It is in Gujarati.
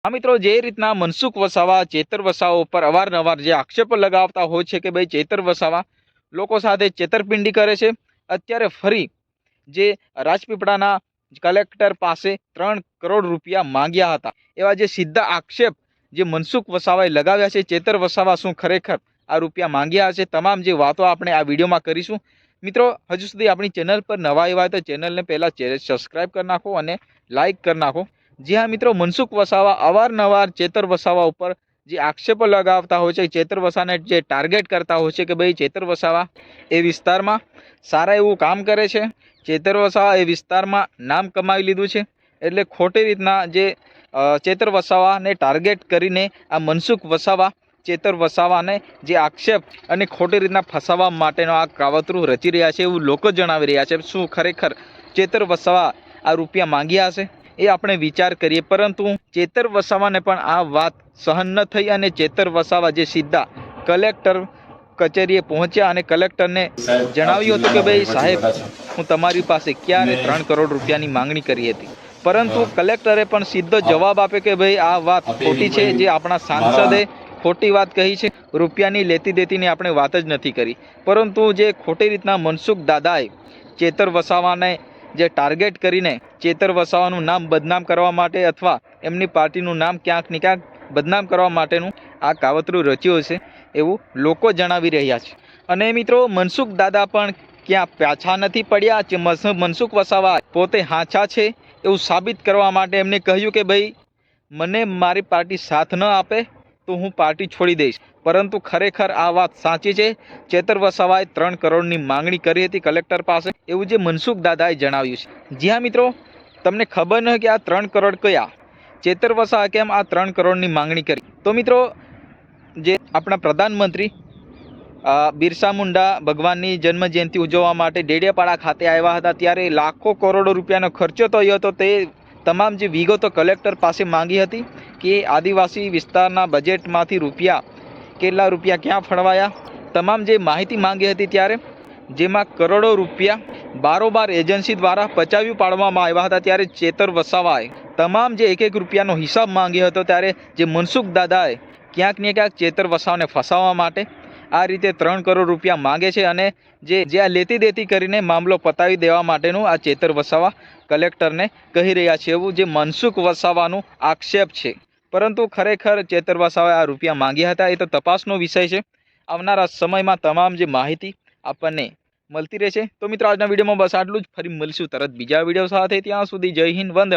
આ મિત્રો જે રીતના મનસુખ વસાવા ચેતર વસાવા ઉપર અવારનવાર જે આક્ષેપો લગાવતા હોય છે કે ભાઈ ચેતર વસાવા લોકો સાથે છેતરપિંડી કરે છે, અત્યારે ફરી જે રાજપીપળાના કલેક્ટર પાસે 3 કરોડ રૂપિયા માંગ્યા હતા, એવા જે સીધા આક્ષેપ જે મનસુખ વસાવાએ લગાવ્યા છે, ચેતર વસાવા શું ખરેખર આ રૂપિયા માંગ્યા હશે, તમામ જે વાતો આપણે આ વિડીયોમાં કરીશું। મિત્રો હજુ સુધી આપણી ચેનલ પર નવા આવ્યા હોય તો ચેનલને પહેલાં સબસ્ક્રાઈબ કરી નાખો અને લાઇક કરી નાખો। જી હા મિત્રો, મનસુખ વસાવા અવારનવાર ચેતર વસાવા ઉપર જે આક્ષેપો લગાવતા હોય છે, ચેતર વસાવાને જે ટાર્ગેટ કરતા હોય છે કે ભાઈ ચેતર વસાવા એ વિસ્તારમાં સારા એવું કામ કરે છે, ચેતર વસાવા એ વિસ્તારમાં નામ કમાવી લીધું છે, એટલે ખોટી રીતના જે ચેતર વસાવાને ટાર્ગેટ કરીને આ મનસુખ વસાવા ચેતર વસાવાને જે આક્ષેપ અને ખોટી રીતના ફસાવવા માટેનો આ કાવતરું રચી રહ્યા છે એવું લોકો જણાવી રહ્યા છે। શું ખરેખર ચેતર વસાવા આ રૂપિયા માંગ્યા હશે એ આપણે વિચાર કરીએ, પરંતુ ચેતર વસાવાને પણ આ વાત સહન ન થઈ અને ચેતર વસાવા જે સીધા કલેક્ટર કચેરીએ પહોંચ્યા અને કલેક્ટરને જણાવ્યું હતું કે ભાઈ સાહેબ, હું તમારી પાસે ક્યારે 3 કરોડ રૂપિયાની માંગણી કરી હતી, પરંતુ કલેક્ટરે પણ સીધો જવાબ આપ્યો કે ભાઈ આ વાત ખોટી છે, જે આપણા સાંસદે ખોટી વાત કહી છે, રૂપિયાની લેતી દેતીની આપણે વાત જ નથી કરી। પરંતુ જે ખોટી રીતના મનસુખ દાદાએ ચેતર વસાવાને જે ટાર્ગેટ કરીને ચેતર વસાવાનું નામ બદનામ કરવા માટે અથવા એમની પાર્ટીનું નામ ક્યાંક ને ક્યાંક બદનામ કરવા માટેનું આ કાવતરું રચ્યું છે એવું લોકો જણાવી રહ્યા છે। અને મિત્રો મનસુખ દાદા પણ ક્યાં પાછા નથી પડ્યા। મનસુખ વસાવા પોતે હાચા છે એવું સાબિત કરવા માટે એમને કહ્યું કે ભાઈ મને મારી પાર્ટી સાથ ન આપે તો હું પાર્ટી છોડી દઈશ, પરંતુ ખરેખર આ વાત સાચી છે। ચેતર વસાવાએ 3 કરોડની માંગણી કરી હતી કલેક્ટર પાસે, એવું જે મનસુખ દાદાએ જણાવ્યું છે। જી હા મિત્રો, તમને ખબર ન કે આ 3 કરોડ કયા, ચેતર વસાવાએ કેમ આ 3 કરોડની માંગણી કરી? તો મિત્રો જે આપણા પ્રધાનમંત્રી બિરસા મુંડા ભગવાનની જન્મજયંતિ ઉજવવા માટે ડેડિયાપાડા ખાતે આવ્યા હતા, ત્યારે લાખો કરોડો રૂપિયાનો ખર્ચો થયો હતો। તે તમામ જે વિગતો કલેક્ટર પાસે માંગી હતી કે આદિવાસી વિસ્તારના બજેટમાંથી કેટલા રૂપિયા ક્યાં ફળવાયા, તમામ જે માહિતી માંગી હતી, ત્યારે જેમાં કરોડો રૂપિયા બારોબાર એજન્સી દ્વારા પચાવી પાડવામાં આવ્યા હતા। ત્યારે ચેતર વસાવાએ તમામ જે 1-1 રૂપિયાનો હિસાબ માંગ્યો હતો, ત્યારે જે મનસુખ દાદાએ ક્યાંક ને ક્યાંક ચેતર વસાવાને ફસાવવા માટે આ રીતે 3 કરોડ રૂપિયા માંગે છે અને જે આ લેતી દેતી કરીને મામલો પતાવી દેવા માટેનું આ ચેતર વસાવા કલેક્ટરને કહી રહ્યા છે, એવું જે મનસુખ વસાવાનું આક્ષેપ છે। પરંતુ ખરેખર ચેતર વસાવાએ આ રૂપિયા માંગ્યા હતા એ તો તપાસનો વિષય છે। આવનારા સમયમાં તમામ જે માહિતી આપણને મળતી રહેશે। તો મિત્રો આજના વિડીયોમાં બસ આટલું જ, ફરી મળીશું તરત બીજા વિડીયો સાથે। ત્યાં સુધી જય હિન્દ, વંદે